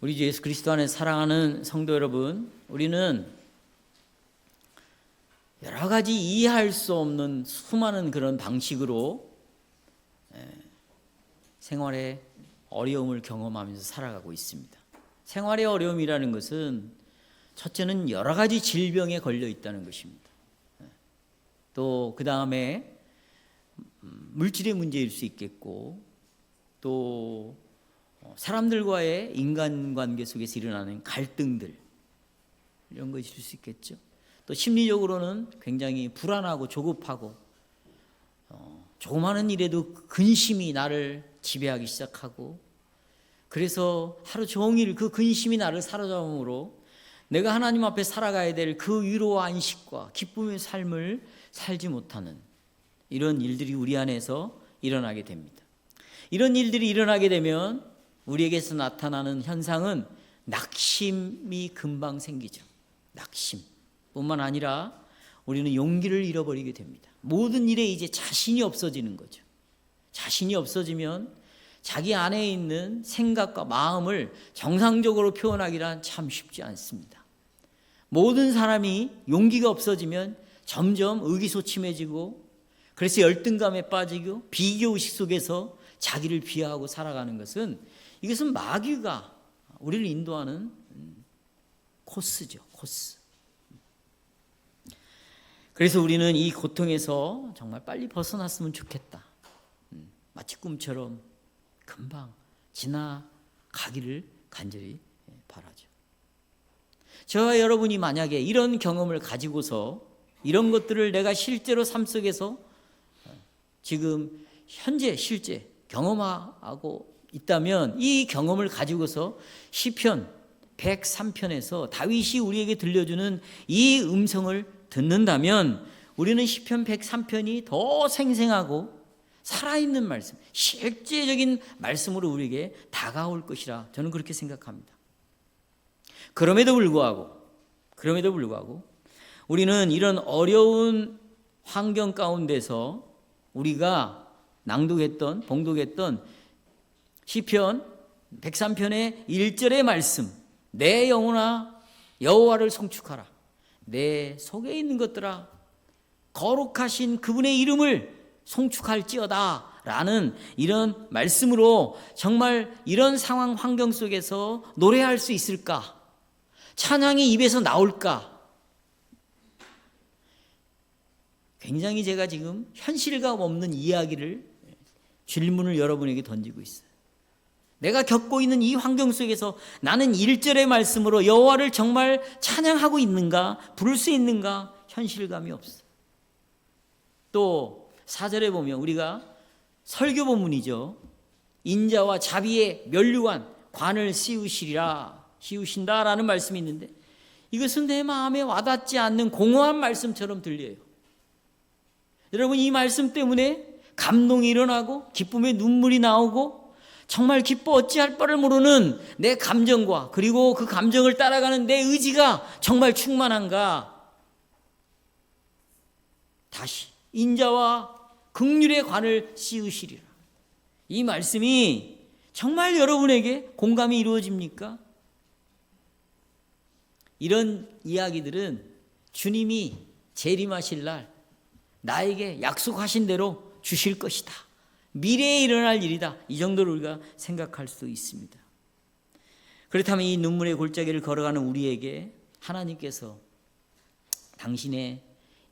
우리 주 예수 그리스도 안에 사랑하는 성도 여러분, 우리는 여러 가지 이해할 수 없는 수많은 그런 방식으로 생활의 어려움을 경험하면서 살아가고 있습니다. 생활의 어려움이라는 것은 첫째는 여러 가지 질병에 걸려 있다는 것입니다. 또 그 다음에 물질의 문제일 수 있겠고, 또 사람들과의 인간관계 속에서 일어나는 갈등들, 이런 것일 수 있겠죠. 또 심리적으로는 굉장히 불안하고 조급하고, 조그마한 일에도 근심이 나를 지배하기 시작하고, 그래서 하루 종일 그 근심이 나를 사로잡음으로 내가 하나님 앞에 살아가야 될 그 위로와 안식과 기쁨의 삶을 살지 못하는 이런 일들이 우리 안에서 일어나게 됩니다. 이런 일들이 일어나게 되면 우리에게서 나타나는 현상은 낙심이 금방 생기죠. 낙심뿐만 아니라 우리는 용기를 잃어버리게 됩니다. 모든 일에 이제 자신이 없어지는 거죠. 자신이 없어지면 자기 안에 있는 생각과 마음을 정상적으로 표현하기란 참 쉽지 않습니다. 모든 사람이 용기가 없어지면 점점 의기소침해지고, 그래서 열등감에 빠지고 비교의식 속에서 자기를 비하하고 살아가는 것은, 이것은 마귀가 우리를 인도하는 코스죠, 코스. 그래서 우리는 이 고통에서 정말 빨리 벗어났으면 좋겠다. 마치 꿈처럼 금방 지나가기를 간절히 바라죠. 저와 여러분이 만약에 이런 경험을 가지고서 이런 것들을 내가 실제로 삶 속에서 지금 현재 실제 경험하고 있다면, 이 경험을 가지고서 시편 103편에서 다윗이 우리에게 들려주는 이 음성을 듣는다면, 우리는 시편 103편이 더 생생하고 살아있는 말씀, 실제적인 말씀으로 우리에게 다가올 것이라 저는 그렇게 생각합니다. 그럼에도 불구하고 우리는 이런 어려운 환경 가운데서 우리가 낭독했던, 봉독했던 시편 103편의 1절의 말씀, 내 영혼아 여호와를 송축하라, 내 속에 있는 것들아 거룩하신 그분의 이름을 송축할지어다 라는 이런 말씀으로 정말 이런 상황 환경 속에서 노래할 수 있을까? 찬양이 입에서 나올까? 굉장히 제가 지금 현실감 없는 이야기를, 질문을 여러분에게 던지고 있어요. 내가 겪고 있는 이 환경 속에서 나는 1절의 말씀으로 여호와를 정말 찬양하고 있는가? 부를 수 있는가? 현실감이 없어요. 또 4절에 보면 우리가 설교 본문이죠. 인자와 자비의 면류관 관을 씌우신다라는 말씀이 있는데, 이것은 내 마음에 와닿지 않는 공허한 말씀처럼 들려요. 여러분, 이 말씀 때문에 감동이 일어나고 기쁨의 눈물이 나오고 정말 기뻐 어찌할 바를 모르는 내 감정과, 그리고 그 감정을 따라가는 내 의지가 정말 충만한가? 다시 인자와 긍휼의 관을 씌우시리라. 이 말씀이 정말 여러분에게 공감이 이루어집니까? 이런 이야기들은 주님이 재림하실 날 나에게 약속하신 대로 주실 것이다, 미래에 일어날 일이다, 이 정도로 우리가 생각할 수 있습니다. 그렇다면 이 눈물의 골짜기를 걸어가는 우리에게 하나님께서 당신의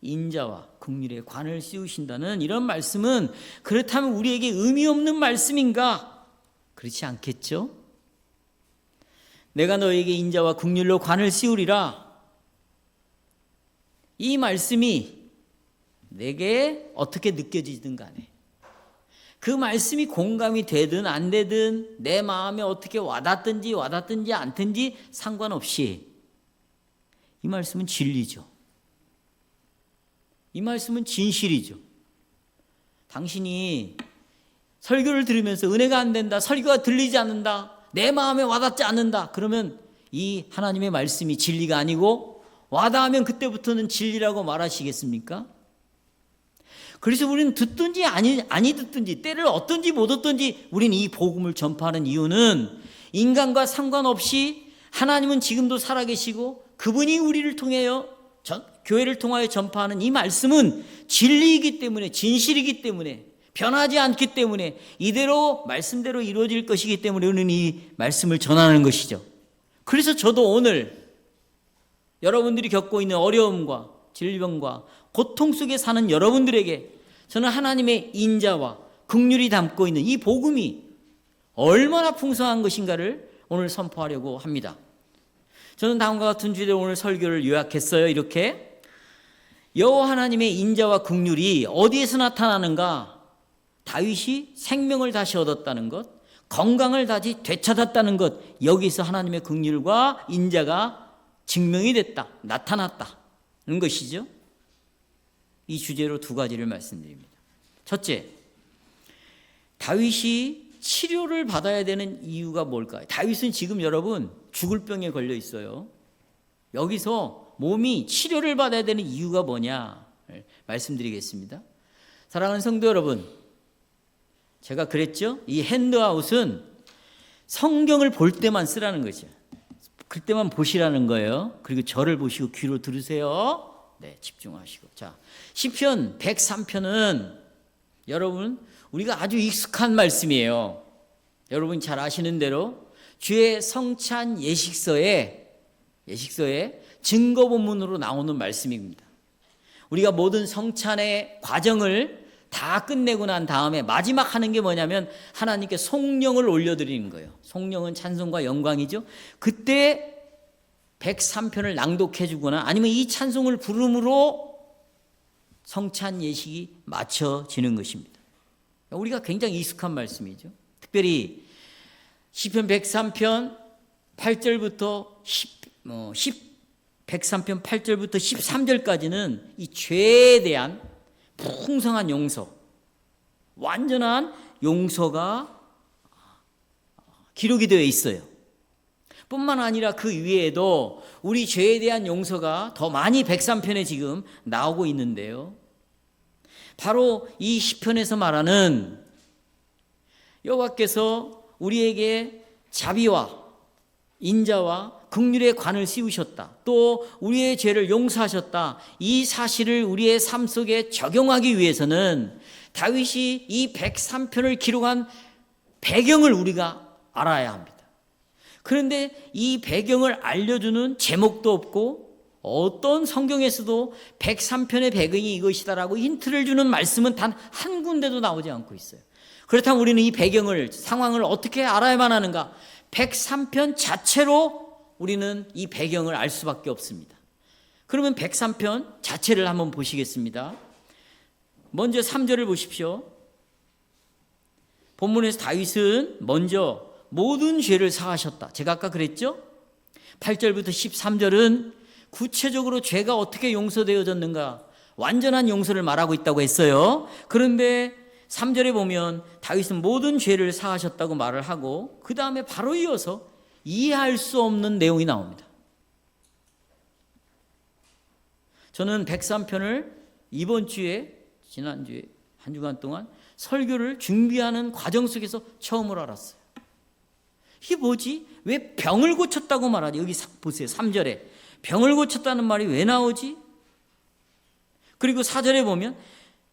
인자와 긍휼의 관을 씌우신다는 이런 말씀은, 그렇다면 우리에게 의미 없는 말씀인가? 그렇지 않겠죠? 내가 너에게 인자와 긍휼로 관을 씌우리라, 이 말씀이 내게 어떻게 느껴지든 간에, 그 말씀이 공감이 되든 안 되든, 내 마음에 어떻게 와닿든지 않든지 상관없이, 이 말씀은 진리죠. 이 말씀은 진실이죠. 당신이 설교를 들으면서 은혜가 안 된다, 설교가 들리지 않는다, 내 마음에 와닿지 않는다, 그러면 이 하나님의 말씀이 진리가 아니고, 와닿으면 그때부터는 진리라고 말하시겠습니까? 그래서 우리는 듣든지 아니 듣든지, 때를 얻든지 못 얻든지 우리는 이 복음을 전파하는 이유는 인간과 상관없이 하나님은 지금도 살아계시고 그분이 우리를 통하여 교회를 통하여 전파하는 이 말씀은 진리이기 때문에, 진실이기 때문에, 변하지 않기 때문에, 이대로 말씀대로 이루어질 것이기 때문에 우리는 이 말씀을 전하는 것이죠. 그래서 저도 오늘 여러분들이 겪고 있는 어려움과 질병과 고통 속에 사는 여러분들에게 저는 하나님의 인자와 긍휼이 담고 있는 이 복음이 얼마나 풍성한 것인가를 오늘 선포하려고 합니다. 저는 다음과 같은 주제로 오늘 설교를 요약했어요. 이렇게 여호와 하나님의 인자와 긍휼이 어디에서 나타나는가? 다윗이 생명을 다시 얻었다는 것, 건강을 다시 되찾았다는 것, 여기서 하나님의 긍휼과 인자가 증명이 됐다, 나타났다는 것이죠. 이 주제로 두 가지를 말씀드립니다. 첫째, 다윗이 치료를 받아야 되는 이유가 뭘까요? 다윗은 지금 여러분 죽을 병에 걸려 있어요. 여기서 몸이 치료를 받아야 되는 이유가 뭐냐 말씀드리겠습니다. 사랑하는 성도 여러분, 제가 그랬죠? 이 핸드아웃은 성경을 볼 때만 쓰라는 거죠. 그때만 보시라는 거예요. 그리고 저를 보시고 귀로 들으세요. 네, 집중하시고. 자, 시편 103편은 여러분 우리가 아주 익숙한 말씀이에요. 여러분 잘 아시는 대로 주의 성찬 예식서에 증거 본문으로 나오는 말씀입니다. 우리가 모든 성찬의 과정을 다 끝내고 난 다음에 마지막 하는 게 뭐냐면 하나님께 송령을 올려드리는 거예요. 송령은 찬송과 영광이죠. 그때 103편을 낭독해 주거나 아니면 이 찬송을 부름으로 성찬 예식이 마쳐지는 것입니다. 우리가 굉장히 익숙한 말씀이죠. 특별히 시편 103편 8절부터 103편 8절부터 13절까지는 이 죄에 대한 풍성한 용서, 완전한 용서가 기록이 되어 있어요. 뿐만 아니라 그 위에도 우리 죄에 대한 용서가 더 많이 103편에 지금 나오고 있는데요. 바로 이 시편에서 말하는 여호와께서 우리에게 자비와 인자와 긍휼의 관을 씌우셨다. 또 우리의 죄를 용서하셨다. 이 사실을 우리의 삶 속에 적용하기 위해서는 다윗이 이 103편을 기록한 배경을 우리가 알아야 합니다. 그런데 이 배경을 알려주는 제목도 없고 어떤 성경에서도 103편의 배경이 이것이다라고 힌트를 주는 말씀은 단 한 군데도 나오지 않고 있어요. 그렇다면 우리는 이 배경을, 상황을 어떻게 알아야만 하는가? 103편 자체로 우리는 이 배경을 알 수밖에 없습니다. 그러면 103편 자체를 한번 보시겠습니다. 먼저 3절을 보십시오. 본문에서 다윗은 먼저 모든 죄를 사하셨다. 제가 아까 그랬죠? 8절부터 13절은 구체적으로 죄가 어떻게 용서되어졌는가, 완전한 용서를 말하고 있다고 했어요. 그런데 3절에 보면 다윗은 모든 죄를 사하셨다고 말을 하고 그 다음에 바로 이어서 이해할 수 없는 내용이 나옵니다. 저는 103편을 이번 주에, 지난주에 한 주간 동안 설교를 준비하는 과정 속에서 처음으로 알았어요. 이게 뭐지? 왜 병을 고쳤다고 말하지? 여기 보세요. 3절에 병을 고쳤다는 말이 왜 나오지? 그리고 4절에 보면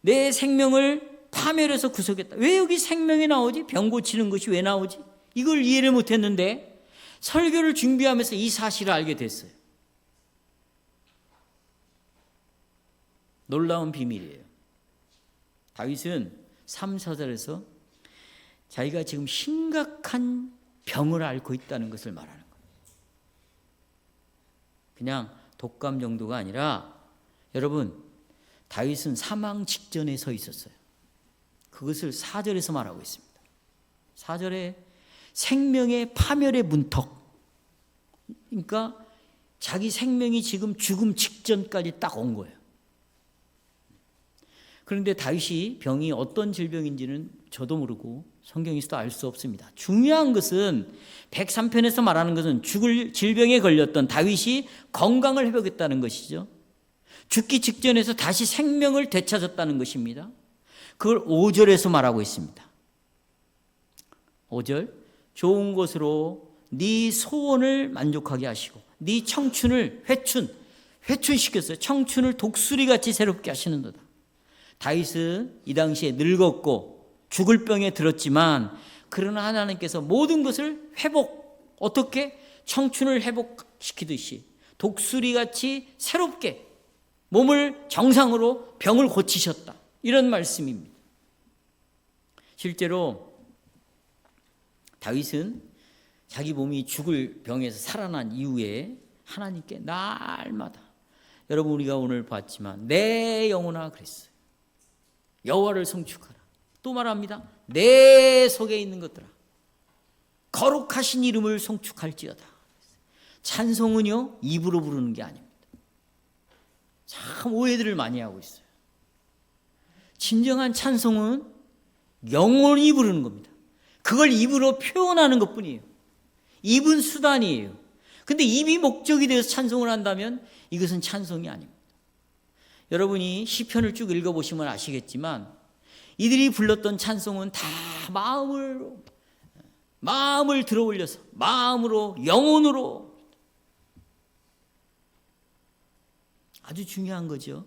내 생명을 파멸해서 구속했다. 왜 여기 생명이 나오지? 병 고치는 것이 왜 나오지? 이걸 이해를 못했는데 설교를 준비하면서 이 사실을 알게 됐어요. 놀라운 비밀이에요. 다윗은 3, 4절에서 자기가 지금 심각한 병을 앓고 있다는 것을 말하는 거예요. 그냥 독감 정도가 아니라 여러분, 다윗은 사망 직전에 서 있었어요. 그것을 4절에서 말하고 있습니다. 4절에 생명의 파멸의 문턱, 그러니까 자기 생명이 지금 죽음 직전까지 딱 온 거예요. 그런데 다윗이 병이 어떤 질병인지는 저도 모르고 성경에서도 알 수 없습니다. 중요한 것은 103편에서 말하는 것은 죽을 질병에 걸렸던 다윗이 건강을 회복했다는 것이죠. 죽기 직전에서 다시 생명을 되찾았다는 것입니다. 그걸 5절에서 말하고 있습니다. 5절, 좋은 곳으로 네 소원을 만족하게 하시고 네 청춘을 회춘시켰어요. 청춘을 독수리같이 새롭게 하시는도다. 다윗은 이 당시에 늙었고 죽을 병에 들었지만 그러나 하나님께서 모든 것을 어떻게? 청춘을 회복시키듯이 독수리같이 새롭게 몸을 정상으로 병을 고치셨다. 이런 말씀입니다. 실제로 다윗은 자기 몸이 죽을 병에서 살아난 이후에 하나님께 날마다, 여러분 우리가 오늘 봤지만 내 영혼아 그랬어요. 여호와를 성축하라. 또 말합니다. 내 속에 있는 것들아 거룩하신 이름을 성축할지어다. 찬송은요 입으로 부르는 게 아닙니다. 참 오해들을 많이 하고 있어요. 진정한 찬송은 영혼이 부르는 겁니다. 그걸 입으로 표현하는 것뿐이에요. 입은 수단이에요. 근데 입이 목적이 되어서 찬송을 한다면 이것은 찬송이 아닙니다. 여러분이 시편을 쭉 읽어보시면 아시겠지만 이들이 불렀던 찬송은 다 마음을 들어 올려서 마음으로 영혼으로 아주 중요한 거죠.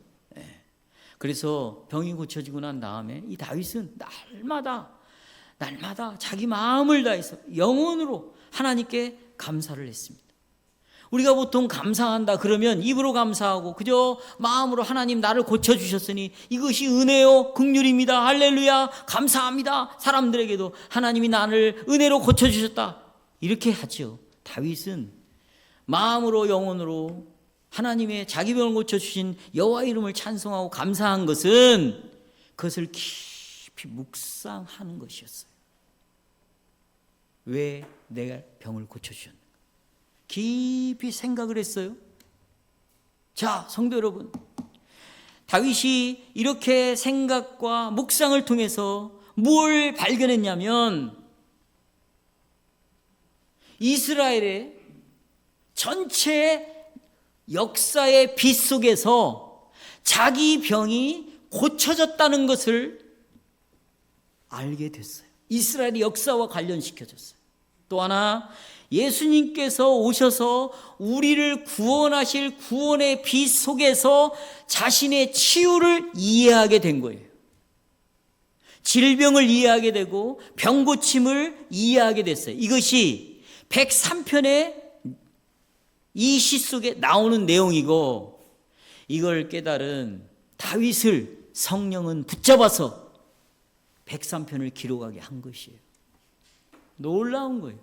그래서 병이 고쳐지고 난 다음에 이 다윗은 날마다 자기 마음을 다해서 영혼으로 하나님께 감사를 했습니다. 우리가 보통 감사한다 그러면 입으로 감사하고 그저 마음으로 하나님 나를 고쳐주셨으니 이것이 은혜요 긍휼입니다. 할렐루야 감사합니다. 사람들에게도 하나님이 나를 은혜로 고쳐주셨다 이렇게 하죠. 다윗은 마음으로 영혼으로 하나님의 자기 병을 고쳐주신 여호와 이름을 찬송하고 감사한 것은 그것을 깊이 묵상하는 것이었어요. 왜 내가 병을 고쳐주셨는가 깊이 생각을 했어요. 자, 성도 여러분, 다윗이 이렇게 생각과 묵상을 통해서 뭘 발견했냐면 이스라엘의 전체 역사의 빛 속에서 자기 병이 고쳐졌다는 것을 알게 됐어요. 이스라엘의 역사와 관련시켜졌어요. 또 하나 예수님께서 오셔서 우리를 구원하실 구원의 빛 속에서 자신의 치유를 이해하게 된 거예요. 질병을 이해하게 되고 병고침을 이해하게 됐어요. 이것이 103편의 이 시 속에 나오는 내용이고 이걸 깨달은 다윗을 성령은 붙잡아서 103편을 기록하게 한 것이에요. 놀라운 거예요.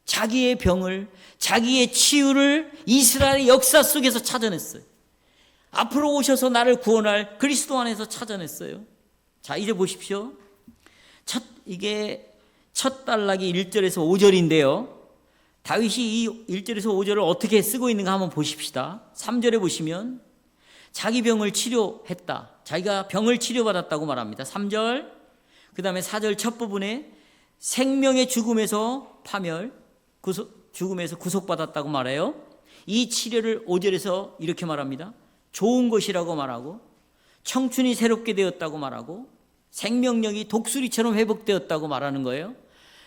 자기의 병을, 자기의 치유를 이스라엘의 역사 속에서 찾아냈어요. 앞으로 오셔서 나를 구원할 그리스도 안에서 찾아냈어요. 자, 이제 보십시오. 이게 첫 단락이 1절에서 5절인데요. 다윗이 이 1절에서 5절을 어떻게 쓰고 있는가 한번 보십시다. 3절에 보시면 자기 병을 치료했다. 자기가 병을 치료받았다고 말합니다. 3절. 그 다음에 4절 첫 부분에 생명의 죽음에서 파멸, 죽음에서 구속받았다고 말해요. 이 치료를 5절에서 이렇게 말합니다. 좋은 것이라고 말하고 청춘이 새롭게 되었다고 말하고 생명력이 독수리처럼 회복되었다고 말하는 거예요.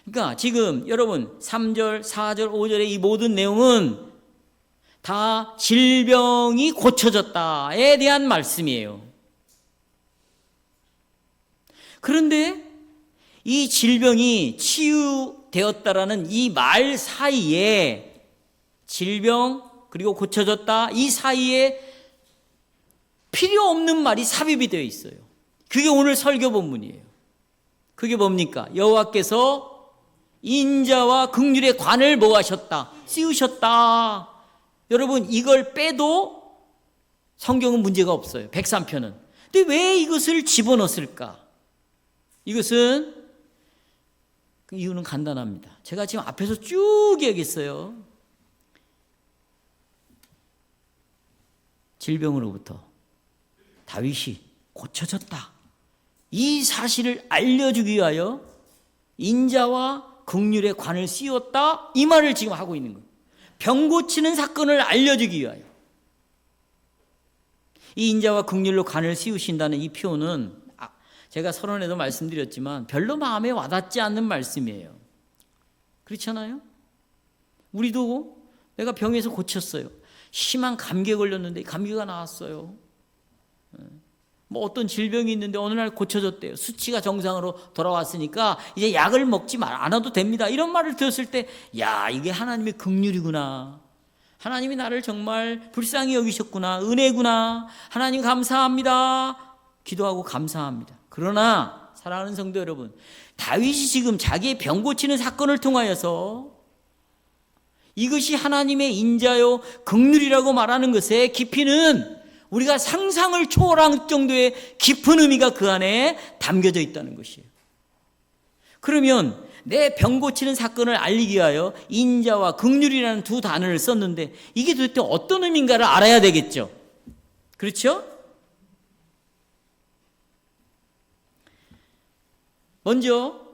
그러니까 지금 여러분 3절, 4절, 5절의 이 모든 내용은 다 질병이 고쳐졌다에 대한 말씀이에요. 그런데 이 질병이 치유되었다라는 이 말 사이에 질병 그리고 고쳐졌다 이 사이에 필요 없는 말이 삽입이 되어 있어요. 그게 오늘 설교 본문이에요. 그게 뭡니까? 여호와께서 인자와 긍휼의 관을 뭐 하셨다? 씌우셨다. 여러분 이걸 빼도 성경은 문제가 없어요. 103편은. 근데 왜 이것을 집어넣었을까? 이것은 그 이유는 간단합니다. 제가 지금 앞에서 쭉 얘기했어요. 질병으로부터 다윗이 고쳐졌다. 이 사실을 알려주기 위하여 인자와 긍휼의 관을 씌웠다. 이 말을 지금 하고 있는 거예요. 병 고치는 사건을 알려주기 위하여. 이 인자와 긍휼로 관을 씌우신다는 이 표현은 제가 서론에도 말씀드렸지만 별로 마음에 와닿지 않는 말씀이에요. 그렇잖아요? 우리도 내가 병에서 고쳤어요. 심한 감기에 걸렸는데 감기가 나았어요. 뭐 어떤 질병이 있는데 어느 날 고쳐졌대요. 수치가 정상으로 돌아왔으니까 이제 약을 먹지 않아도 됩니다. 이런 말을 들었을 때, 야, 이게 하나님의 긍휼이구나. 하나님이 나를 정말 불쌍히 여기셨구나. 은혜구나. 하나님 감사합니다. 기도하고 감사합니다. 그러나 사랑하는 성도 여러분, 다윗이 지금 자기의 병 고치는 사건을 통하여서 이것이 하나님의 인자요 긍휼이라고 말하는 것의 깊이는 우리가 상상을 초월한 정도의 깊은 의미가 그 안에 담겨져 있다는 것이에요. 그러면 내 병 고치는 사건을 알리기 위하여 인자와 긍휼이라는 두 단어를 썼는데 이게 도대체 어떤 의미인가를 알아야 되겠죠. 그렇죠? 먼저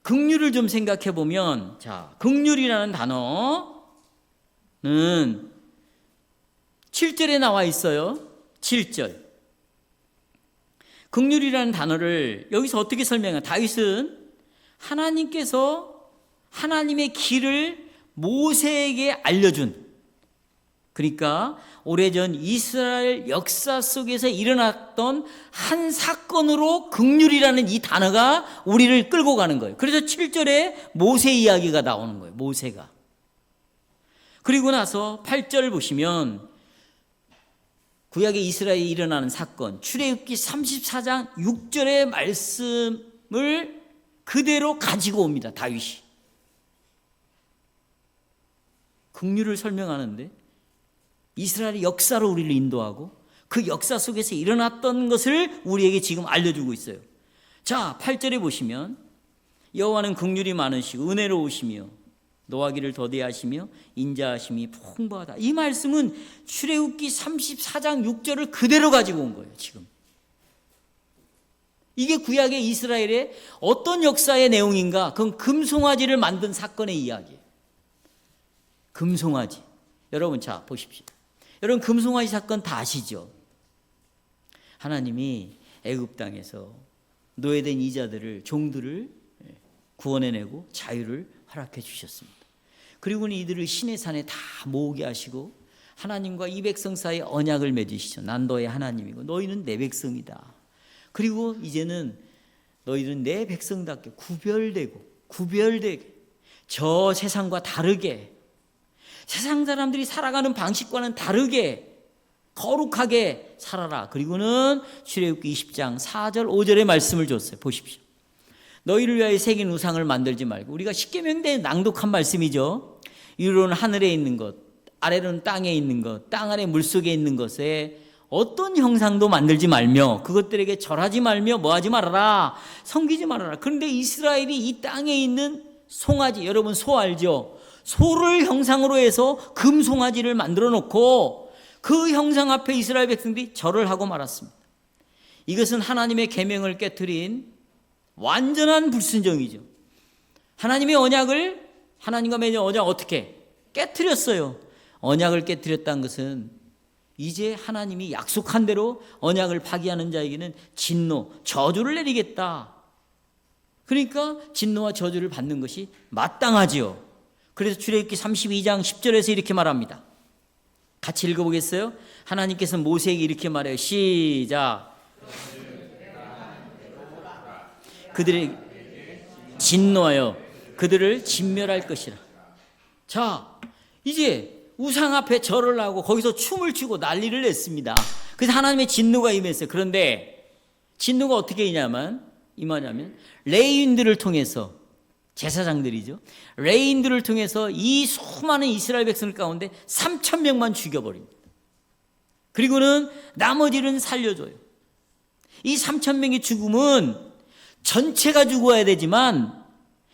긍휼을 좀 생각해 보면, 자, 긍휼이라는 단어는 7절에 나와 있어요. 7절. 긍휼이라는 단어를 여기서 어떻게 설명해요? 다윗은 하나님께서 하나님의 길을 모세에게 알려준, 그러니까 오래전 이스라엘 역사 속에서 일어났던 한 사건으로 긍휼이라는 이 단어가 우리를 끌고 가는 거예요. 그래서 7절에 모세 이야기가 나오는 거예요. 모세가. 그리고 나서 8절 보시면 구약의 이스라엘에 일어나는 사건, 출애굽기 34장 6절의 말씀을 그대로 가지고 옵니다. 다윗이. 긍휼을 설명하는데 이스라엘의 역사로 우리를 인도하고 그 역사 속에서 일어났던 것을 우리에게 지금 알려주고 있어요. 자, 8절에 보시면 여호와는 긍휼이 많으시고 은혜로우시며 노하기를 더디하시며 인자하심이 풍부하다. 이 말씀은 출애굽기 34장 6절을 그대로 가지고 온 거예요. 지금 이게 구약의 이스라엘의 어떤 역사의 내용인가? 그건 금송아지를 만든 사건의 이야기예요. 금송아지. 여러분, 자 보십시오. 여러분, 금송아지 사건 다 아시죠? 하나님이 애굽 땅에서 노예된 이자들을, 종들을 구원해내고 자유를 허락해 주셨습니다. 그리고는 이들을 신의 산에 다 모으게 하시고 하나님과 이 백성 사이에 언약을 맺으시죠. 난 너의 하나님이고 너희는 내 백성이다. 그리고 이제는 너희들은 내 백성답게 구별되게 저 세상과 다르게, 세상 사람들이 살아가는 방식과는 다르게 거룩하게 살아라. 그리고는 출애굽기 20장 4절 5절의 말씀을 줬어요. 보십시오. 너희를 위하여 새긴 우상을 만들지 말고, 우리가 십계명대에 낭독한 말씀이죠. 위로는 하늘에 있는 것, 아래로는 땅에 있는 것, 땅 아래 물속에 있는 것에 어떤 형상도 만들지 말며 그것들에게 절하지 말며 뭐하지 말아라, 섬기지 말아라. 그런데 이스라엘이 이 땅에 있는 송아지, 여러분 소 알죠? 소를 형상으로 해서 금송아지를 만들어 놓고 그 형상 앞에 이스라엘 백성들이 절을 하고 말았습니다. 이것은 하나님의 계명을 깨트린 완전한 불순종이죠. 하나님의 언약을, 하나님과 맺은 언약 어떻게 깨트렸어요. 언약을 깨트렸다는 것은 이제 하나님이 약속한 대로 언약을 파기하는 자에게는 진노, 저주를 내리겠다. 그러니까 진노와 저주를 받는 것이 마땅하지요. 그래서 출애굽기 32장 10절에서 이렇게 말합니다. 같이 읽어보겠어요? 하나님께서 모세에게 이렇게 말해요. 시작. 그들의 진노하여 그들을 진멸할 것이라. 자, 이제 우상 앞에 절을 하고 거기서 춤을 추고 난리를 냈습니다. 그래서 하나님의 진노가 임했어요. 그런데 진노가 어떻게 임하냐면 레위인들을 통해서, 제사장들이죠, 레위인들을 통해서 이 수많은 이스라엘 백성들 가운데 3,000명만 죽여버립니다. 그리고는 나머지는 살려줘요. 이 3,000명의 죽음은 전체가 죽어야 되지만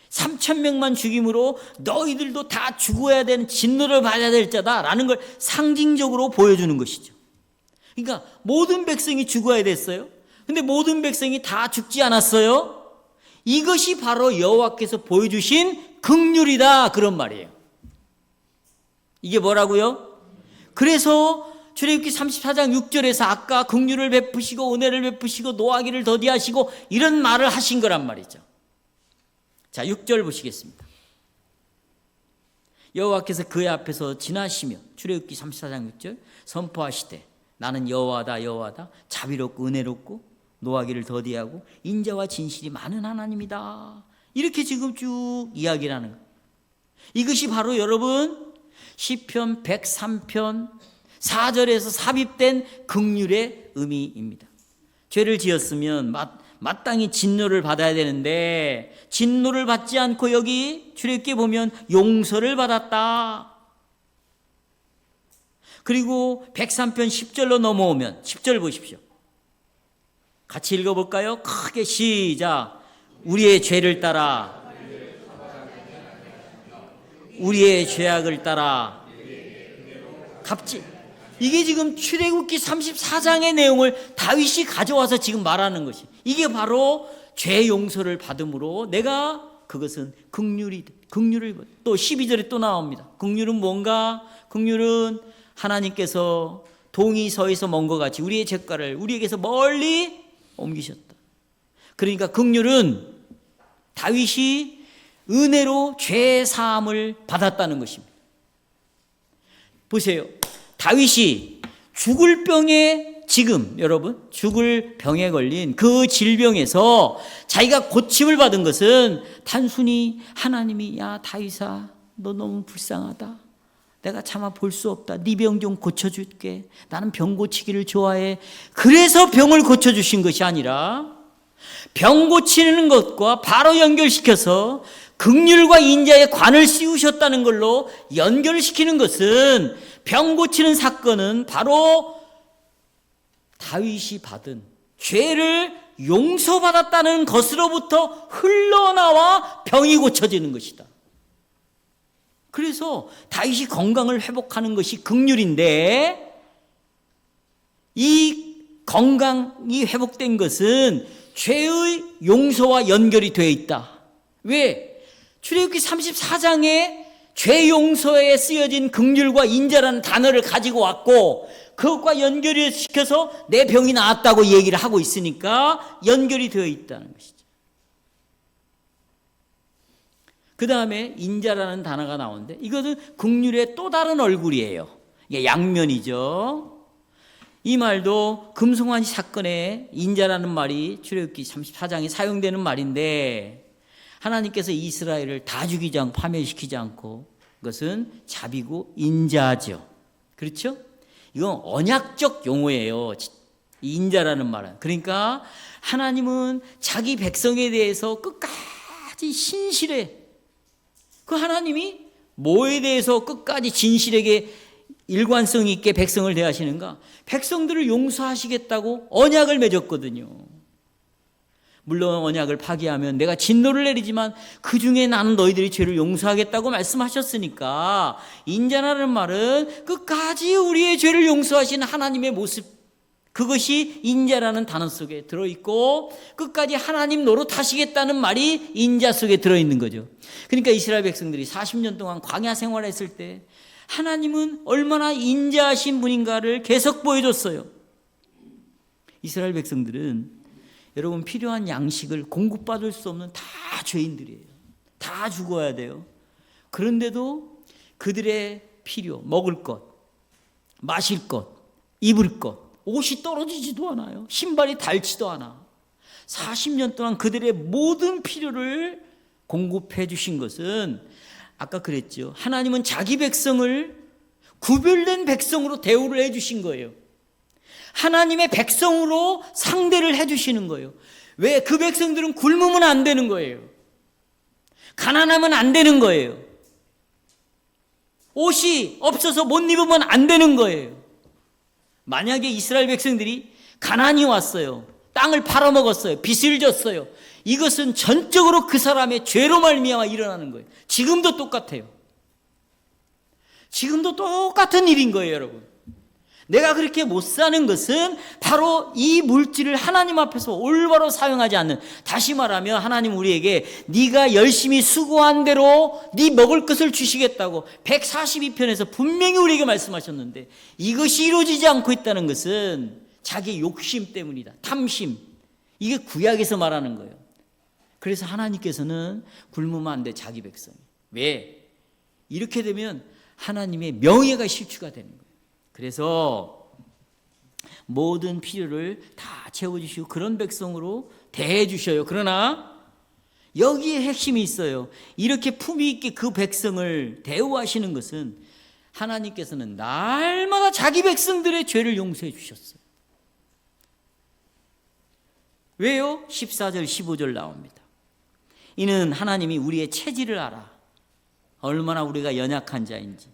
3,000명만 죽임으로 너희들도 다 죽어야 되는, 진노를 받아야 될 자다라는 걸 상징적으로 보여주는 것이죠. 그러니까 모든 백성이 죽어야 됐어요. 근데 모든 백성이 다 죽지 않았어요. 이것이 바로 여호와께서 보여주신 긍휼이다, 그런 말이에요. 이게 뭐라고요? 그래서 출애굽기 34장 6절에서 아까 긍휼을 베푸시고 은혜를 베푸시고 노하기를 더디하시고 이런 말을 하신 거란 말이죠. 자, 6절 보시겠습니다. 여호와께서 그의 앞에서 지나시며 출애굽기 34장 6절 선포하시되 나는 여호와다 여호와다 자비롭고 은혜롭고 노하기를 더디하고 인자와 진실이 많은 하나님이다. 이렇게 지금 쭉 이야기를 하는 거예요. 이것이 바로 여러분 시편 103편 4절에서 삽입된 긍휼의 의미입니다. 죄를 지었으면 마땅히 진노를 받아야 되는데 진노를 받지 않고 여기 출애굽기에 보면 용서를 받았다. 그리고 103편 10절로 넘어오면 10절 보십시오. 같이 읽어볼까요? 크게 시작. 우리의 죄를 따라 우리의 죄악을 따라 갚지. 이게 지금 출애굽기 34장의 내용을 다윗이 가져와서 지금 말하는 것이, 이게 바로 죄 용서를 받음으로 내가 그것은 긍휼을 또 12절에 또 나옵니다. 긍휼은 뭔가? 긍휼은 하나님께서 동이 서에서 먼 것 같이 우리의 죄가를 우리에게서 멀리 옮기셨다. 그러니까 긍휼은 다윗이 은혜로 죄 사함을 받았다는 것입니다. 보세요. 다윗이 죽을 병에 지금 여러분 죽을 병에 걸린 그 질병에서 자기가 고침을 받은 것은 단순히 하나님이 야 다윗아 너 너무 불쌍하다. 내가 차마 볼 수 없다. 네 병 좀 고쳐줄게. 나는 병 고치기를 좋아해. 그래서 병을 고쳐주신 것이 아니라 병 고치는 것과 바로 연결시켜서 긍휼과 인자의 관을 씌우셨다는 걸로 연결시키는 것은 병 고치는 사건은 바로 다윗이 받은 죄를 용서받았다는 것으로부터 흘러나와 병이 고쳐지는 것이다. 그래서 다윗이 건강을 회복하는 것이 긍휼인데 이 건강이 회복된 것은 죄의 용서와 연결이 되어 있다. 왜? 출애굽기 34장에 죄 용서에 쓰여진 긍휼과 인자라는 단어를 가지고 왔고 그것과 연결을 시켜서 내 병이 나았다고 얘기를 하고 있으니까 연결이 되어 있다는 것이죠. 그 다음에 인자라는 단어가 나오는데 이것은 긍휼의 또 다른 얼굴이에요. 이게 양면이죠. 이 말도 금송아지 사건에 인자라는 말이 출애굽기 34장에 사용되는 말인데 하나님께서 이스라엘을 다 죽이지 않고 파멸시키지 않고 그것은 자비고 인자죠. 그렇죠? 이건 언약적 용어예요. 인자라는 말은. 그러니까 하나님은 자기 백성에 대해서 끝까지 신실해. 그 하나님이 뭐에 대해서 끝까지 진실하게 일관성 있게 백성을 대하시는가? 백성들을 용서하시겠다고 언약을 맺었거든요. 물론 언약을 파기하면 내가 진노를 내리지만 그 중에 나는 너희들이 죄를 용서하겠다고 말씀하셨으니까 인자라는 말은 끝까지 우리의 죄를 용서하시는 하나님의 모습, 그것이 인자라는 단어 속에 들어있고 끝까지 하나님 노릇하시겠다는 말이 인자 속에 들어있는 거죠. 그러니까 이스라엘 백성들이 40년 동안 광야 생활했을 때 하나님은 얼마나 인자하신 분인가를 계속 보여줬어요. 이스라엘 백성들은 여러분 필요한 양식을 공급받을 수 없는 다 죄인들이에요. 다 죽어야 돼요. 그런데도 그들의 필요, 먹을 것, 마실 것, 입을 것, 옷이 떨어지지도 않아요. 신발이 닳지도 않아. 40년 동안 그들의 모든 필요를 공급해 주신 것은 아까 그랬죠. 하나님은 자기 백성을 구별된 백성으로 대우를 해 주신 거예요. 하나님의 백성으로 상대를 해 주시는 거예요. 왜? 그 백성들은 굶으면 안 되는 거예요. 가난하면 안 되는 거예요. 옷이 없어서 못 입으면 안 되는 거예요. 만약에 이스라엘 백성들이 가난이 왔어요. 땅을 팔아먹었어요. 빚을 졌어요. 이것은 전적으로 그 사람의 죄로 말미암아 일어나는 거예요. 지금도 똑같아요. 지금도 똑같은 일인 거예요, 여러분. 내가 그렇게 못 사는 것은 바로 이 물질을 하나님 앞에서 올바로 사용하지 않는, 다시 말하면 하나님 우리에게 네가 열심히 수고한 대로 네 먹을 것을 주시겠다고 142편에서 분명히 우리에게 말씀하셨는데 이것이 이루어지지 않고 있다는 것은 자기 욕심 때문이다. 탐심. 이게 구약에서 말하는 거예요. 그래서 하나님께서는 굶으면 안 돼, 자기 백성이. 왜? 이렇게 되면 하나님의 명예가 실추가 되는 거예요. 그래서 모든 필요를 다 채워주시고 그런 백성으로 대해주셔요. 그러나 여기에 핵심이 있어요. 이렇게 품위 있게 그 백성을 대우하시는 것은 하나님께서는 날마다 자기 백성들의 죄를 용서해 주셨어요. 왜요? 14절 15절 나옵니다. 이는 하나님이 우리의 체질을 알아 얼마나 우리가 연약한 자인지,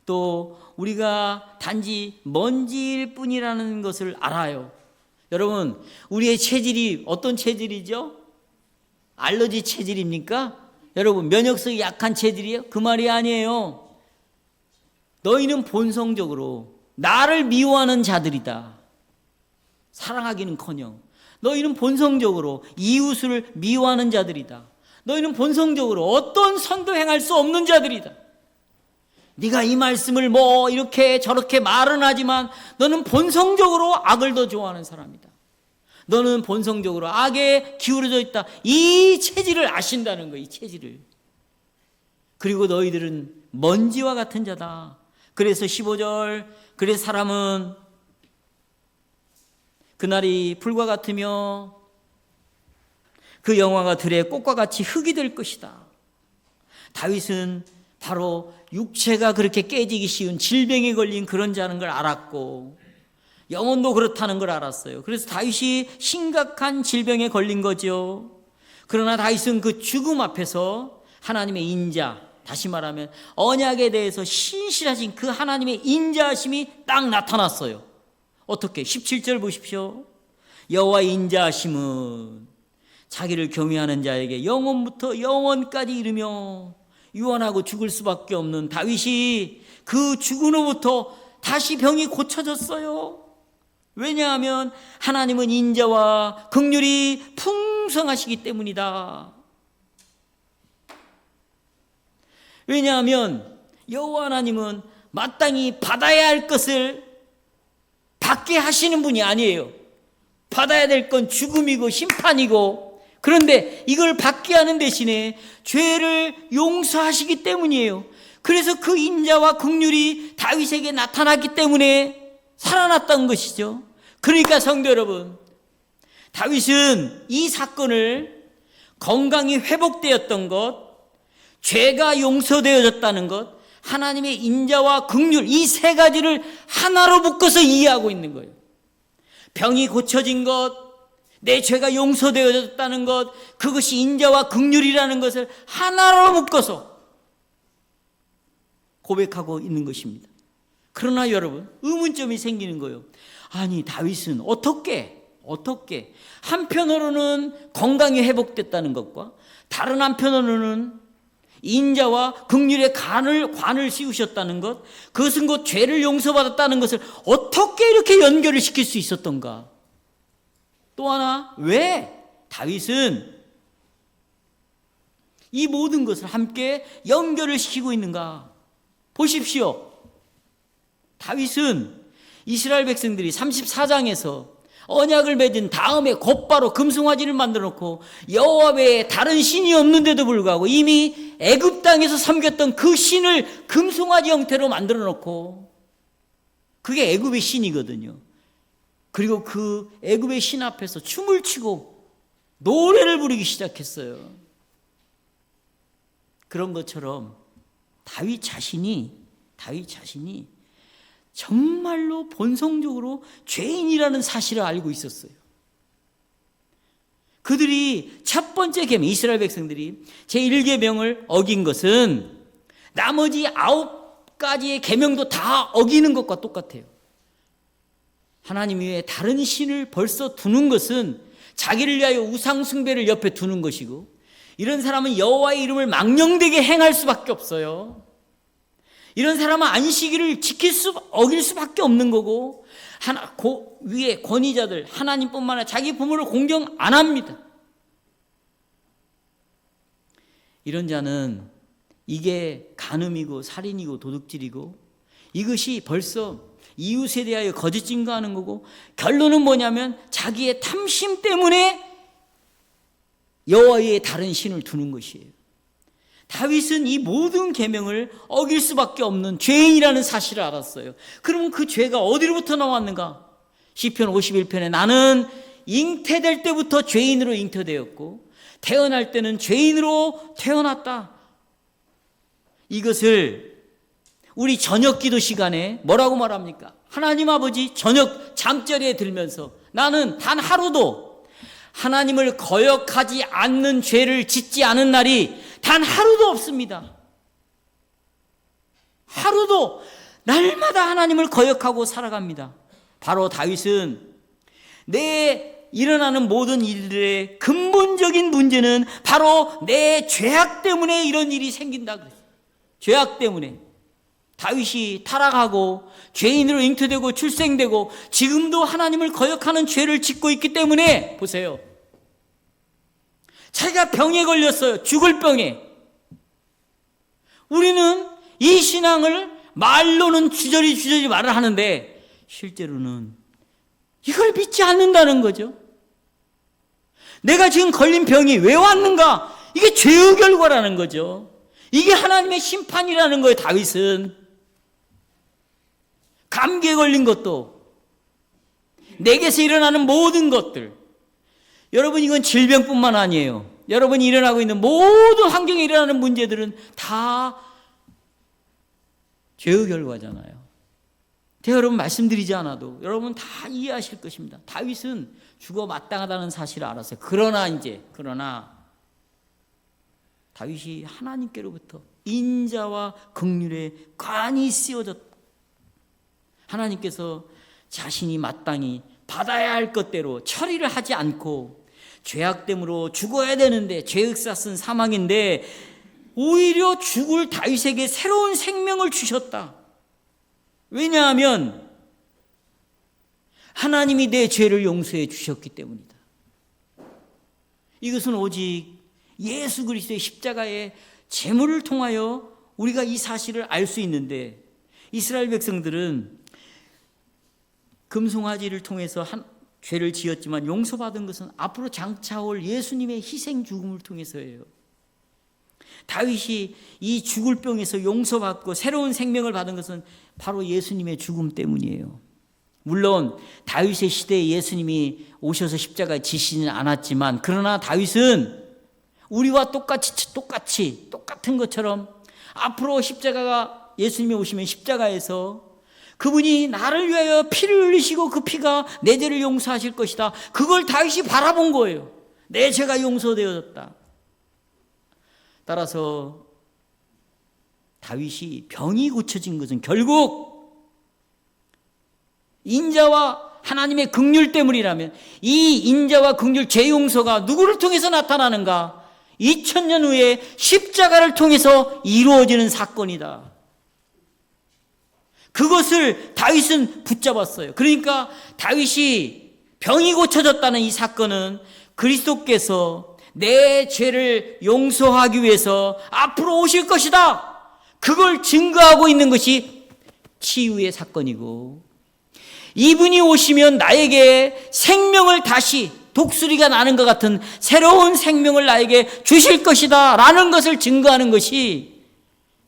또 우리가 단지 먼지일 뿐이라는 것을 알아요. 여러분, 우리의 체질이 어떤 체질이죠? 알러지 체질입니까? 여러분, 면역성이 약한 체질이에요? 그 말이 아니에요. 너희는 본성적으로 나를 미워하는 자들이다. 사랑하기는커녕 너희는 본성적으로 이웃을 미워하는 자들이다. 너희는 본성적으로 어떤 선도 행할 수 없는 자들이다. 네가 이 말씀을 뭐 이렇게 저렇게 말은 하지만 너는 본성적으로 악을 더 좋아하는 사람이다. 너는 본성적으로 악에 기울어져 있다. 이 체질을 아신다는 거예요. 이 체질을. 그리고 너희들은 먼지와 같은 자다. 그래서 15절, 그래서 사람은 그날이 불과 같으며 그 영화가 들의 꽃과 같이 흙이 될 것이다. 다윗은 바로 육체가 그렇게 깨지기 쉬운 질병에 걸린 그런 자는 걸 알았고 영혼도 그렇다는 걸 알았어요. 그래서 다윗이 심각한 질병에 걸린 거죠. 그러나 다윗은 그 죽음 앞에서 하나님의 인자, 다시 말하면 언약에 대해서 신실하신 그 하나님의 인자하심이 딱 나타났어요. 어떻게? 17절 보십시오. 여호와의 인자하심은 자기를 경외하는 자에게 영원부터 영원까지 이르며 유언하고 죽을 수밖에 없는 다윗이 그 죽은 후부터 다시 병이 고쳐졌어요. 왜냐하면 하나님은 인자와 긍휼이 풍성하시기 때문이다. 왜냐하면 여호와 하나님은 마땅히 받아야 할 것을 받게 하시는 분이 아니에요. 받아야 될 건 죽음이고 심판이고, 그런데 이걸 받게 하는 대신에 죄를 용서하시기 때문이에요. 그래서 그 인자와 긍휼이 다윗에게 나타났기 때문에 살아났던 것이죠. 그러니까 성도 여러분, 다윗은 이 사건을 건강이 회복되었던 것, 죄가 용서되어졌다는 것, 하나님의 인자와 긍휼, 이 세 가지를 하나로 묶어서 이해하고 있는 거예요. 병이 고쳐진 것, 내 죄가 용서되어졌다는 것, 그것이 인자와 긍휼이라는 것을 하나로 묶어서 고백하고 있는 것입니다. 그러나 여러분, 의문점이 생기는 거예요. 아니, 다윗은 어떻게 한편으로는 건강이 회복됐다는 것과 다른 한편으로는 인자와 긍휼의 관을 씌우셨다는 것, 그것은 곧 죄를 용서받았다는 것을 어떻게 이렇게 연결을 시킬 수 있었던가? 또 하나, 왜 다윗은 이 모든 것을 함께 연결을 시키고 있는가? 보십시오. 다윗은 이스라엘 백성들이 34장에서 언약을 맺은 다음에 곧바로 금송아지를 만들어 놓고 여호와 외에 다른 신이 없는데도 불구하고 이미 애굽 땅에서 섬겼던 그 신을 금송아지 형태로 만들어 놓고, 그게 애굽의 신이거든요. 그리고 그 애굽의 신 앞에서 춤을 추고 노래를 부르기 시작했어요. 그런 것처럼 다윗 자신이 정말로 본성적으로 죄인이라는 사실을 알고 있었어요. 그들이 첫 번째 계명, 이스라엘 백성들이 제1계명을 어긴 것은 나머지 9가지의 계명도 다 어기는 것과 똑같아요. 하나님 외에 다른 신을 벌써 두는 것은 자기를 위하여 우상 숭배를 옆에 두는 것이고, 이런 사람은 여호와의 이름을 망령되게 행할 수밖에 없어요. 이런 사람은 안식일을 어길 수밖에 없는 거고, 위에 권위자들, 하나님뿐만 아니라 자기 부모를 공경 안 합니다. 이런 자는 이게 간음이고 살인이고 도둑질이고, 이것이 벌써 이웃에 대하여 거짓 증거하는 거고, 결론은 뭐냐면 자기의 탐심 때문에 여호와의 다른 신을 두는 것이에요. 다윗은 이 모든 계명을 어길 수밖에 없는 죄인이라는 사실을 알았어요. 그러면 그 죄가 어디로부터 나왔는가? 시편 51편에 나는 잉태될 때부터 죄인으로 잉태되었고 태어날 때는 죄인으로 태어났다. 이것을 우리 저녁 기도 시간에 뭐라고 말합니까? 하나님 아버지 저녁 잠자리에 들면서 나는 단 하루도 하나님을 거역하지 않는 죄를 짓지 않은 날이 단 하루도 없습니다. 하루도 날마다 하나님을 거역하고 살아갑니다. 바로 다윗은 내 일어나는 모든 일들의 근본적인 문제는 바로 내 죄악 때문에 이런 일이 생긴다 그랬어요. 죄악 때문에. 다윗이 타락하고 죄인으로 잉태되고 출생되고 지금도 하나님을 거역하는 죄를 짓고 있기 때문에 보세요. 자기가 병에 걸렸어요. 죽을 병에. 우리는 이 신앙을 말로는 주저리 말을 하는데 실제로는 이걸 믿지 않는다는 거죠. 내가 지금 걸린 병이 왜 왔는가? 이게 죄의 결과라는 거죠. 이게 하나님의 심판이라는 거예요. 다윗은 감기에 걸린 것도, 내게서 일어나는 모든 것들, 여러분 이건 질병뿐만 아니에요. 여러분이 일어나고 있는 모든 환경에 일어나는 문제들은 다 죄의 결과잖아요. 제가 여러분 말씀드리지 않아도 여러분 다 이해하실 것입니다. 다윗은 죽어 마땅하다는 사실을 알았어요. 그러나 다윗이 하나님께로부터 인자와 긍휼의 관이 씌워졌다. 하나님께서 자신이 마땅히 받아야 할 것대로 처리를 하지 않고 죄악됨으로 죽어야 되는데 죄흑사 쓴 사망인데 오히려 죽을 다윗에게 새로운 생명을 주셨다. 왜냐하면 하나님이 내 죄를 용서해 주셨기 때문이다. 이것은 오직 예수 그리스도의 십자가의 제물을 통하여 우리가 이 사실을 알 수 있는데, 이스라엘 백성들은 금송아지를 통해서 죄를 지었지만 용서받은 것은 앞으로 장차올 예수님의 희생 죽음을 통해서예요. 다윗이 이 죽을 병에서 용서받고 새로운 생명을 받은 것은 바로 예수님의 죽음 때문이에요. 물론 다윗의 시대에 예수님이 오셔서 십자가에 지시지는 않았지만, 그러나 다윗은 우리와 똑같은 것처럼 앞으로 십자가가, 예수님이 오시면 십자가에서 그분이 나를 위하여 피를 흘리시고 그 피가 내 죄를 용서하실 것이다. 그걸 다윗이 바라본 거예요. 내 죄가 용서되어졌다. 따라서 다윗이 병이 고쳐진 것은 결국 인자와 하나님의 긍휼 때문이라면, 이 인자와 긍휼, 죄 용서가 누구를 통해서 나타나는가? 2000년 후에 십자가를 통해서 이루어지는 사건이다. 그것을 다윗은 붙잡았어요. 그러니까 다윗이 병이 고쳐졌다는 이 사건은 그리스도께서 내 죄를 용서하기 위해서 앞으로 오실 것이다. 그걸 증거하고 있는 것이 치유의 사건이고, 이분이 오시면 나에게 생명을 다시, 독수리가 나는 것 같은 새로운 생명을 나에게 주실 것이다 라는 것을 증거하는 것이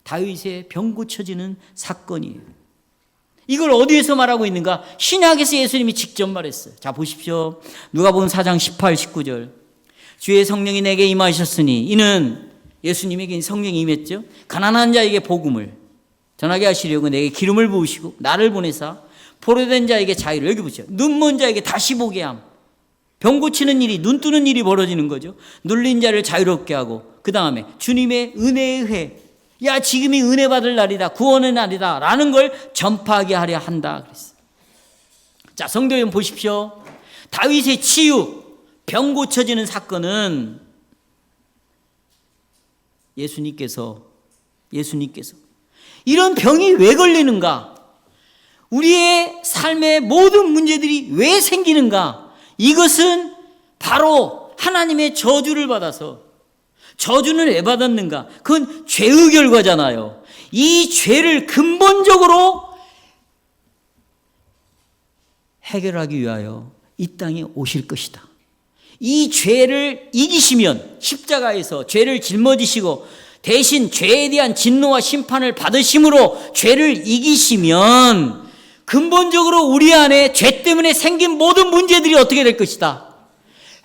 다윗의 병 고쳐지는 사건이에요. 이걸 어디에서 말하고 있는가? 신약에서 예수님이 직접 말했어요. 자, 보십시오. 누가복음 4장 18, 19절. 주의 성령이 내게 임하셨으니, 이는 예수님에게 성령이 임했죠. 가난한 자에게 복음을 전하게 하시려고 내게 기름을 부으시고 나를 보내사 포로된 자에게 자유를, 여기 보세요. 눈먼 자에게 다시 보게 함. 병 고치는 일이, 눈 뜨는 일이 벌어지는 거죠. 눌린 자를 자유롭게 하고, 그 다음에 주님의 은혜의 회, 야 지금이 은혜 받을 날이다, 구원의 날이다 라는 걸 전파하게 하려 한다 그랬어요. 자, 성도 여러분 보십시오. 다윗의 치유, 병 고쳐지는 사건은 예수님께서 이런 병이 왜 걸리는가, 우리의 삶의 모든 문제들이 왜 생기는가, 이것은 바로 하나님의 저주를 받아서, 저주는 왜 받았는가? 그건 죄의 결과잖아요. 이 죄를 근본적으로 해결하기 위하여 이 땅에 오실 것이다. 이 죄를 이기시면, 십자가에서 죄를 짊어지시고 대신 죄에 대한 진노와 심판을 받으심으로 죄를 이기시면 근본적으로 우리 안에 죄 때문에 생긴 모든 문제들이 어떻게 될 것이다?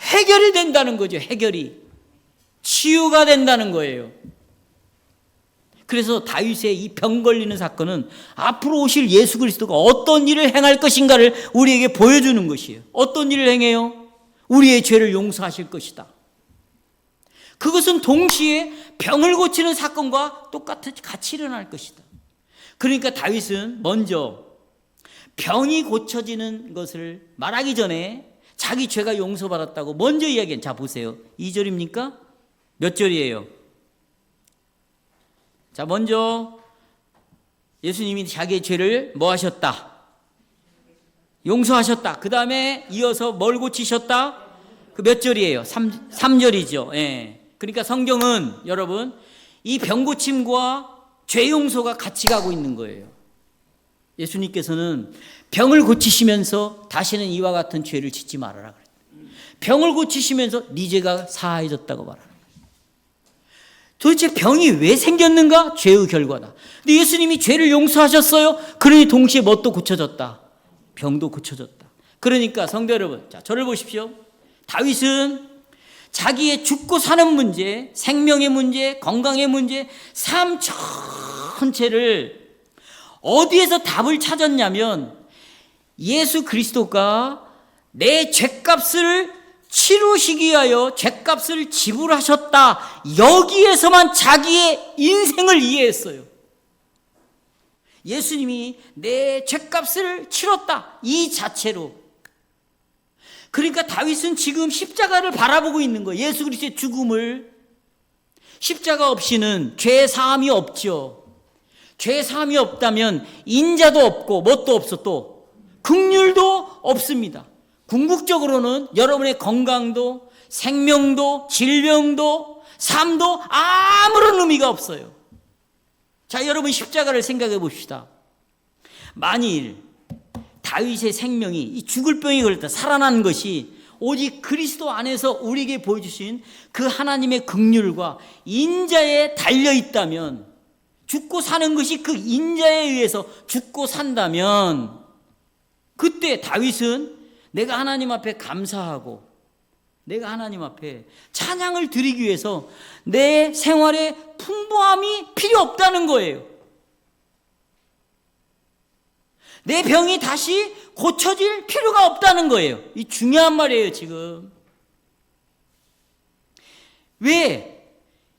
해결이 된다는 거죠. 해결이. 치유가 된다는 거예요. 그래서 다윗의 이 병 걸리는 사건은 앞으로 오실 예수 그리스도가 어떤 일을 행할 것인가를 우리에게 보여주는 것이에요. 어떤 일을 행해요? 우리의 죄를 용서하실 것이다. 그것은 동시에 병을 고치는 사건과 같이 일어날 것이다. 그러니까 다윗은 먼저 병이 고쳐지는 것을 말하기 전에 자기 죄가 용서받았다고 먼저 이야기한. 자 보세요. 2절입니까? 몇 절이에요? 자 먼저 예수님이 자기의 죄를 뭐 하셨다? 용서하셨다. 그 다음에 이어서 뭘 고치셨다? 그 몇 절이에요? 3절이죠. 예. 그러니까 성경은 여러분 이 병 고침과 죄 용서가 같이 가고 있는 거예요. 예수님께서는 병을 고치시면서 다시는 이와 같은 죄를 짓지 말아라 그랬어요. 병을 고치시면서 네 죄가 사해졌다고 말하라. 도대체 병이 왜 생겼는가? 죄의 결과다. 근데 예수님이 죄를 용서하셨어요. 그러니 동시에 뭣도 고쳐졌다. 병도 고쳐졌다. 그러니까 성도 여러분, 자 저를 보십시오. 다윗은 자기의 죽고 사는 문제, 생명의 문제, 건강의 문제, 삶 전체를 어디에서 답을 찾았냐면 예수 그리스도가 내 죄값을 치루시기 위하여 죄값을 지불하셨다. 여기에서만 자기의 인생을 이해했어요. 예수님이 내 죄값을 치렀다. 이 자체로. 그러니까 다윗은 지금 십자가를 바라보고 있는 거예요. 예수 그리스도의 죽음을. 십자가 없이는 죄 사함이 없죠. 죄 사함이 없다면 인자도 없고 뭣도 없어 또 긍휼도 없습니다. 궁극적으로는 여러분의 건강도 생명도 질병도 삶도 아무런 의미가 없어요. 자 여러분 십자가를 생각해 봅시다. 만일 다윗의 생명이 이 죽을 병에 걸렸다 살아난 것이 오직 그리스도 안에서 우리에게 보여주신 그 하나님의 긍휼과 인자에 달려있다면 죽고 사는 것이 그 인자에 의해서 죽고 산다면 그때 다윗은 내가 하나님 앞에 감사하고 내가 하나님 앞에 찬양을 드리기 위해서 내 생활에 풍부함이 필요 없다는 거예요. 내 병이 다시 고쳐질 필요가 없다는 거예요. 이 중요한 말이에요 지금. 왜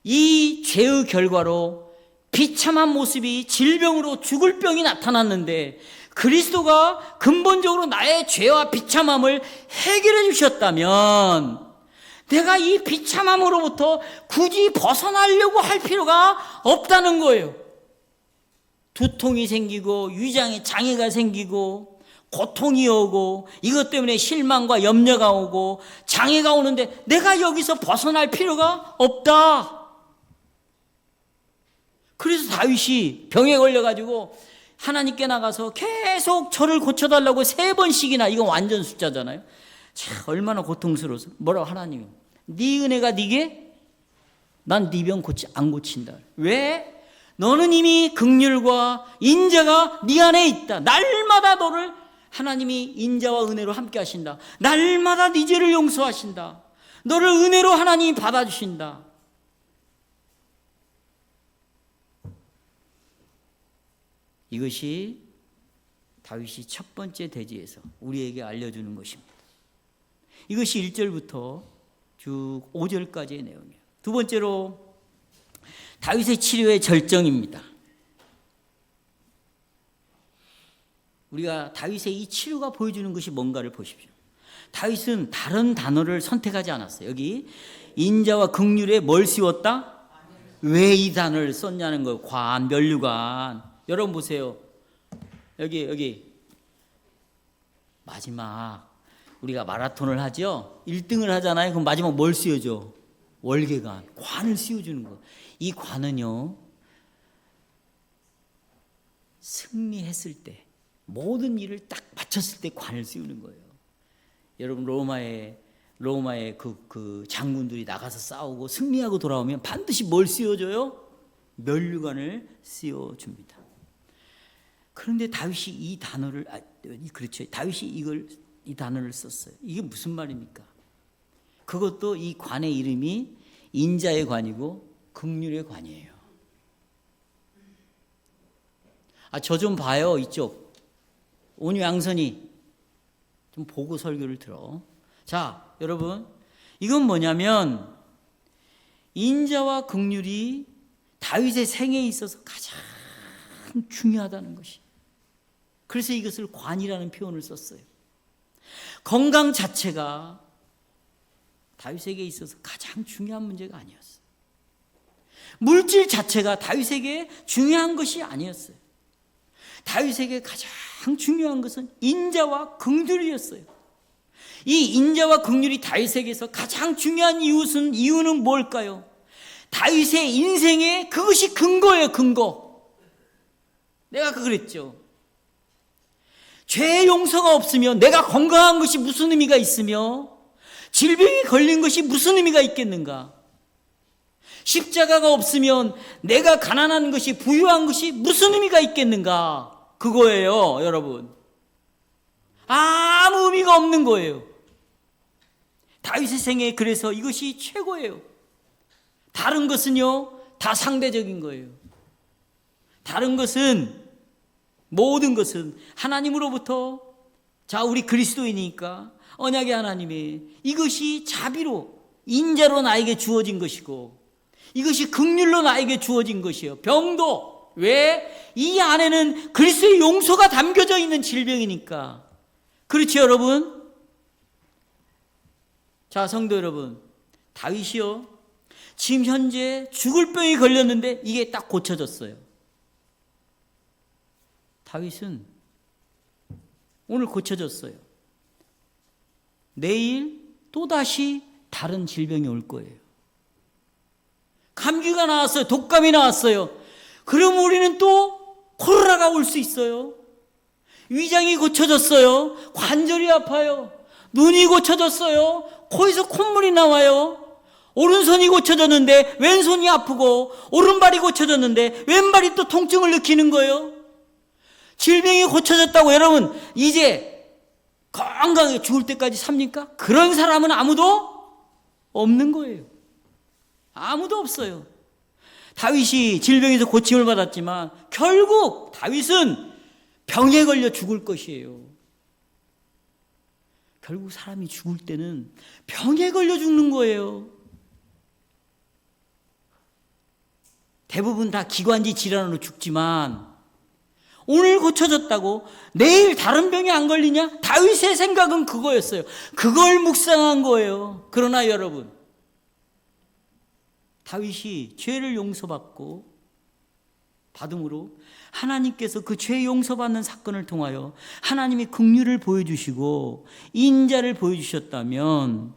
이 죄의 결과로 비참한 모습이 질병으로 죽을 병이 나타났는데 그리스도가 근본적으로 나의 죄와 비참함을 해결해 주셨다면 내가 이 비참함으로부터 굳이 벗어나려고 할 필요가 없다는 거예요. 두통이 생기고 위장에 장애가 생기고 고통이 오고 이것 때문에 실망과 염려가 오고 장애가 오는데 내가 여기서 벗어날 필요가 없다. 그래서 다윗이 병에 걸려가지고 하나님께 나가서 계속 저를 고쳐달라고 3번씩이나, 이건 완전 숫자잖아요. 참 얼마나 고통스러워서 뭐라고 하나님, 네 은혜가 네게 난 네 병 안 고친다. 왜? 너는 이미 긍휼과 인자가 네 안에 있다. 날마다 너를 하나님이 인자와 은혜로 함께 하신다. 날마다 네 죄를 용서하신다. 너를 은혜로 하나님이 받아주신다. 이것이 다윗이 첫 번째 대지에서 우리에게 알려주는 것입니다. 이것이 1절부터 쭉 5절까지의 내용이에요. 두 번째로 다윗의 치료의 절정입니다. 우리가 다윗의 이 치료가 보여주는 것이 뭔가를 보십시오. 다윗은 다른 단어를 선택하지 않았어요. 여기 인자와 긍휼에 뭘 씌웠다? 왜 이 단어를 썼냐는 거예요. 관, 면류관. 여러분 보세요. 여기 마지막 우리가 마라톤을 하죠. 1등을 하잖아요. 그럼 마지막 뭘 씌워줘? 월계관, 관을 씌워주는 거. 이 관은요, 승리했을 때, 모든 일을 딱 마쳤을 때 관을 씌우는 거예요. 여러분 로마의 그 장군들이 나가서 싸우고 승리하고 돌아오면 반드시 뭘 씌워줘요? 면류관을 씌워줍니다. 그런데 다윗이 이 단어를 다윗이 이 단어를 썼어요. 이게 무슨 말입니까? 그것도 이 관의 이름이 인자의 관이고 긍휼의 관이에요. 저 좀 봐요. 이쪽 온유양선이 좀 보고 설교를 들어. 자, 여러분, 이건 뭐냐면 인자와 긍휼이 다윗의 생애에 있어서 가장 중요하다는 것이. 그래서 이것을 관이라는 표현을 썼어요. 건강 자체가 다윗에게 있어서 가장 중요한 문제가 아니었어요. 물질 자체가 다윗에게 중요한 것이 아니었어요. 다윗에게 가장 중요한 것은 인자와 긍휼이었어요. 이 인자와 긍휼이 다윗에게서 가장 중요한 이유는 뭘까요? 다윗의 인생에 그것이 근거예요. 근거. 내가 그랬죠. 죄의 용서가 없으면 내가 건강한 것이 무슨 의미가 있으며 질병에 걸린 것이 무슨 의미가 있겠는가? 십자가가 없으면 내가 가난한 것이 부유한 것이 무슨 의미가 있겠는가? 그거예요, 여러분. 아무 의미가 없는 거예요. 다윗의 생애에 그래서 이것이 최고예요. 다른 것은요, 다 상대적인 거예요. 다른 것은, 모든 것은 하나님으로부터, 자, 우리 그리스도이니까 언약의 하나님의 이것이 자비로, 인자로 나에게 주어진 것이고, 이것이 긍휼로 나에게 주어진 것이에요. 병도. 왜? 이 안에는 그리스도의 용서가 담겨져 있는 질병이니까. 그렇죠, 여러분? 자, 성도 여러분, 다윗이요, 지금 현재 죽을 병이 걸렸는데 이게 딱 고쳐졌어요. 다윗은 오늘 고쳐졌어요. 내일 또다시 다른 질병이 올 거예요. 감기가 나왔어요. 독감이 나왔어요. 그럼 우리는 또 코로나가 올 수 있어요. 위장이 고쳐졌어요. 관절이 아파요. 눈이 고쳐졌어요. 코에서 콧물이 나와요. 오른손이 고쳐졌는데 왼손이 아프고, 오른발이 고쳐졌는데 왼발이 또 통증을 느끼는 거예요. 질병이 고쳐졌다고 여러분 이제 건강하게 죽을 때까지 삽니까? 그런 사람은 아무도 없는 거예요. 아무도 없어요. 다윗이 질병에서 고침을 받았지만 결국 다윗은 병에 걸려 죽을 것이에요. 결국 사람이 죽을 때는 병에 걸려 죽는 거예요. 대부분 다 기관지 질환으로 죽지만 오늘 고쳐졌다고 내일 다른 병이 안 걸리냐? 다윗의 생각은 그거였어요. 그걸 묵상한 거예요. 그러나 여러분, 다윗이 죄를 용서받고 받음으로 하나님께서 그 죄 용서받는 사건을 통하여 하나님이 긍휼을 보여주시고 인자를 보여주셨다면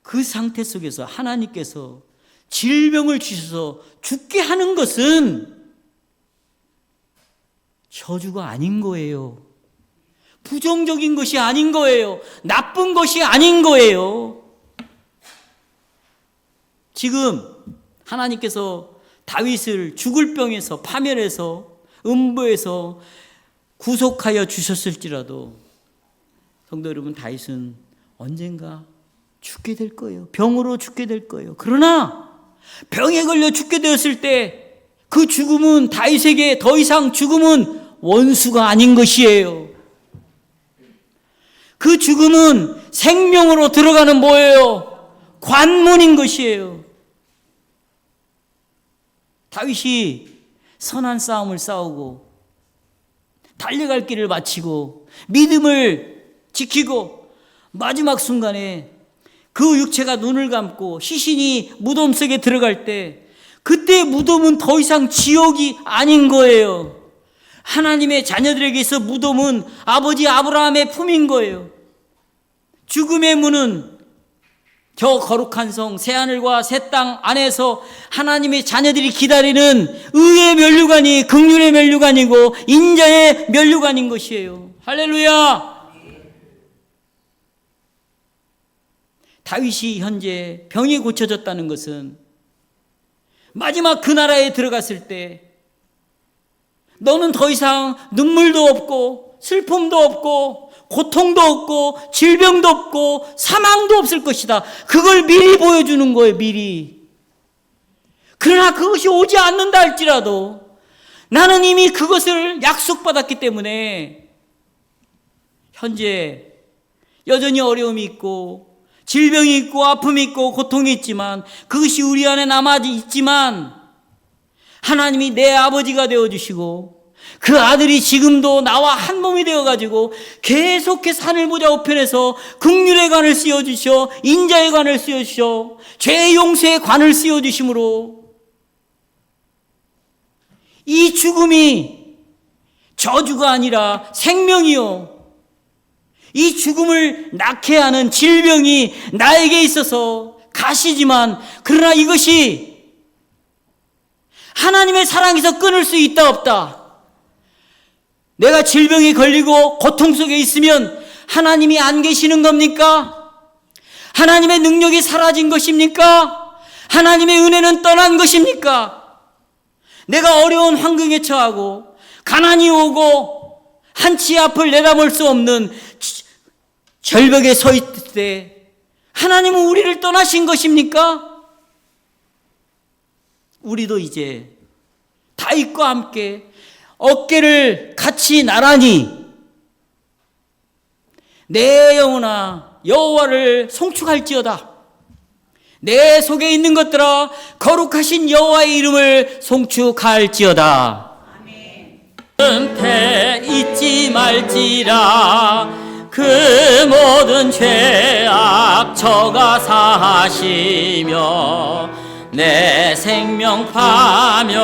그 상태 속에서 하나님께서 질병을 주셔서 죽게 하는 것은 저주가 아닌 거예요. 부정적인 것이 아닌 거예요. 나쁜 것이 아닌 거예요. 지금 하나님께서 다윗을 죽을 병에서 파멸해서 음부에서 구속하여 주셨을지라도 성도 여러분, 다윗은 언젠가 죽게 될 거예요. 병으로 죽게 될 거예요. 그러나 병에 걸려 죽게 되었을 때 그 죽음은 다윗에게 더 이상 죽음은 원수가 아닌 것이에요. 그 죽음은 생명으로 들어가는 뭐예요? 관문인 것이에요. 다윗이 선한 싸움을 싸우고 달려갈 길을 마치고 믿음을 지키고 마지막 순간에 그 육체가 눈을 감고 시신이 무덤 속에 들어갈 때 그때 무덤은 더 이상 지옥이 아닌 거예요. 하나님의 자녀들에게서 무덤은 아버지 아브라함의 품인 거예요. 죽음의 문은 저 거룩한 성 새하늘과 새 땅 안에서 하나님의 자녀들이 기다리는 의의 면류관이 긍휼의 면류관이고 인자의 면류관인 것이에요. 할렐루야. 다윗이 현재 병이 고쳐졌다는 것은 마지막 그 나라에 들어갔을 때 너는 더 이상 눈물도 없고 슬픔도 없고 고통도 없고 질병도 없고 사망도 없을 것이다. 그걸 미리 보여주는 거예요. 미리. 그러나 그것이 오지 않는다 할지라도 나는 이미 그것을 약속받았기 때문에 현재 여전히 어려움이 있고 질병이 있고 아픔이 있고 고통이 있지만 그것이 우리 안에 남아 있지만 하나님이 내 아버지가 되어주시고 그 아들이 지금도 나와 한 몸이 되어가지고 계속해서 하늘보좌 우편에서 긍휼의 관을 씌워주셔 인자의 관을 씌워주셔 죄의 용서의 관을 씌워주심으로 이 죽음이 저주가 아니라 생명이요 이 죽음을 낳게 하는 질병이 나에게 있어서 가시지만 그러나 이것이 하나님의 사랑에서 끊을 수 있다 없다. 내가 질병에 걸리고 고통 속에 있으면 하나님이 안 계시는 겁니까? 하나님의 능력이 사라진 것입니까? 하나님의 은혜는 떠난 것입니까? 내가 어려운 환경에 처하고 가난이 오고 한치 앞을 내다볼 수 없는 절벽에 서 있을 때 하나님은 우리를 떠나신 것입니까? 우리도 이제 다윗과 함께 어깨를 같이 나란히 내 영혼아 여호와를 송축할지어다. 내 속에 있는 것들아 거룩하신 여호와의 이름을 송축할지어다. 은패 잊지 말지라 그 모든 죄악 저가 사하시며 내 생명 파멸에서